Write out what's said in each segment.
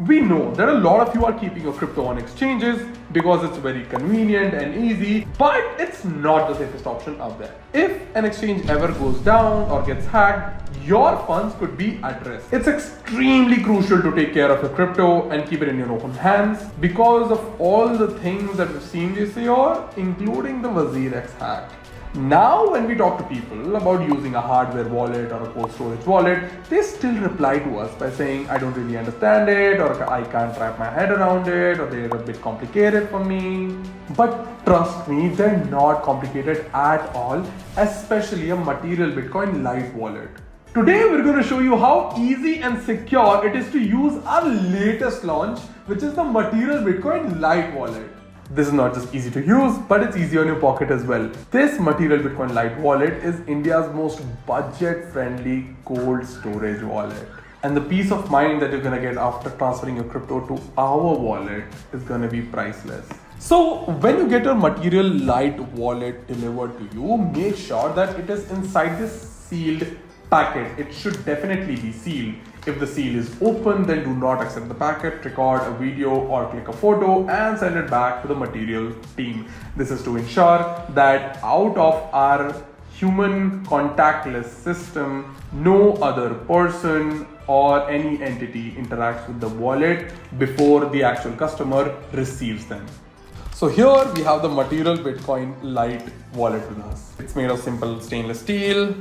We know that a lot of you are keeping your crypto on exchanges because it's very convenient and easy, but it's not the safest option out there. If an exchange ever goes down or gets hacked, your funds could be at risk. It's extremely crucial to take care of your crypto and keep it in your own hands because of all the things that we've seen this year, including the WazirX hack. Now, when we talk to people about using a hardware wallet or a cold storage wallet, they still reply to us by saying, I don't really understand it, or I can't wrap my head around it, or they're a bit complicated for me. But trust me, they're not complicated at all, especially a Material Bitcoin LITE wallet. Today, we're going to show you how easy and secure it is to use our latest launch, which is the Material Bitcoin LITE wallet. This is not just easy to use, but it's easy on your pocket as well. This Material Bitcoin LITE wallet is India's most budget-friendly cold storage wallet. And the peace of mind that you're gonna get after transferring your crypto to our wallet is gonna be priceless. So when you get your Material LITE wallet delivered to you, make sure that it is inside this sealed packet. It should definitely be sealed. If the seal is open, then do not accept the packet, record a video or click a photo and send it back to the Material team. This is to ensure that out of our human contactless system, no other person or any entity interacts with the wallet before the actual customer receives them. So here we have the Material Bitcoin LITE wallet with us. It's made of simple stainless steel.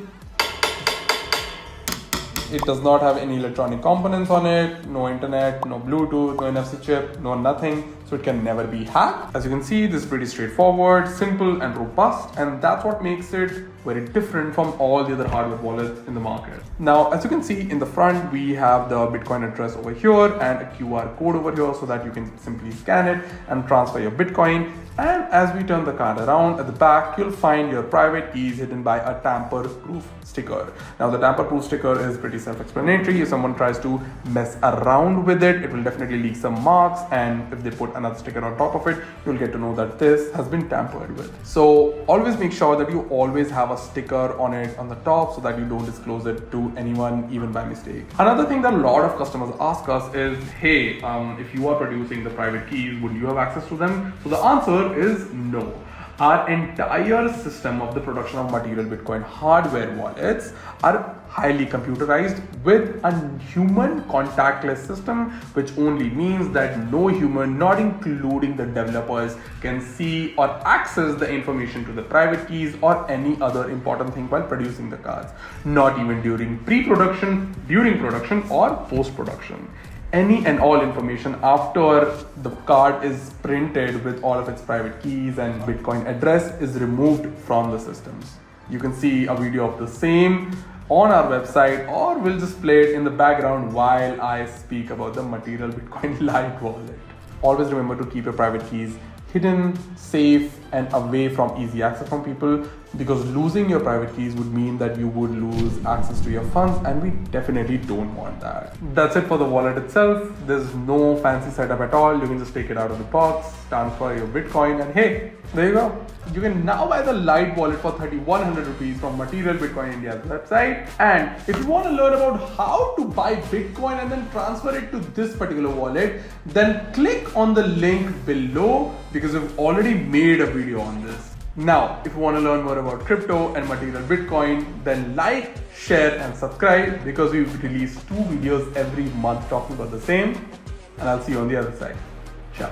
It does not have any electronic components on it, no internet, no Bluetooth, no NFC chip, no nothing, so it can never be hacked. As you can see, this is pretty straightforward, simple and robust, and that's what makes it very different from all the other hardware wallets in the market. Now, as you can see in the front, we have the Bitcoin address over here and a QR code over here so that you can simply scan it and transfer your Bitcoin. And as we turn the card around, at the back, you'll find your private keys hidden by a tamper-proof sticker. Now, the tamper-proof sticker is pretty self-explanatory. If someone tries to mess around with it, it will definitely leave some marks. And if they put another sticker on top of it, you'll get to know that this has been tampered with. So always make sure that you always have a sticker on it on the top so that you don't disclose it to anyone, even by mistake. Another thing that a lot of customers ask us is, hey, if you are producing the private keys, would you have access to them? So the answer is no. Our entire system of the production of Material Bitcoin hardware wallets are highly computerized with a human contactless system, which only means that no human, not including the developers, can see or access the information to the private keys or any other important thing while producing the cards, not even during pre-production, during production or post-production. Any and all information after the card is printed with all of its private keys and Bitcoin address is removed from the systems. You can see a video of the same on our website, or we'll just play it in the background while I speak about the Material Bitcoin LITE wallet. Always remember to keep your private keys hidden, safe, and away from easy access from people, because losing your private keys would mean that you would lose access to your funds, and we definitely don't want that. That's it for the wallet itself. There's no fancy setup at all. You can just take it out of the box, transfer your Bitcoin, and hey, there you go. You can now buy the LITE wallet for 3,100 rupees from Material Bitcoin India's website. And if you want to learn about how to buy Bitcoin and then transfer it to this particular wallet, then click on the link below, because we've already made a video on this. Now, if you want to learn more about crypto and Material Bitcoin, then like, share, and subscribe, because we release 2 videos every month talking about the same. And I'll see you on the other side. Ciao.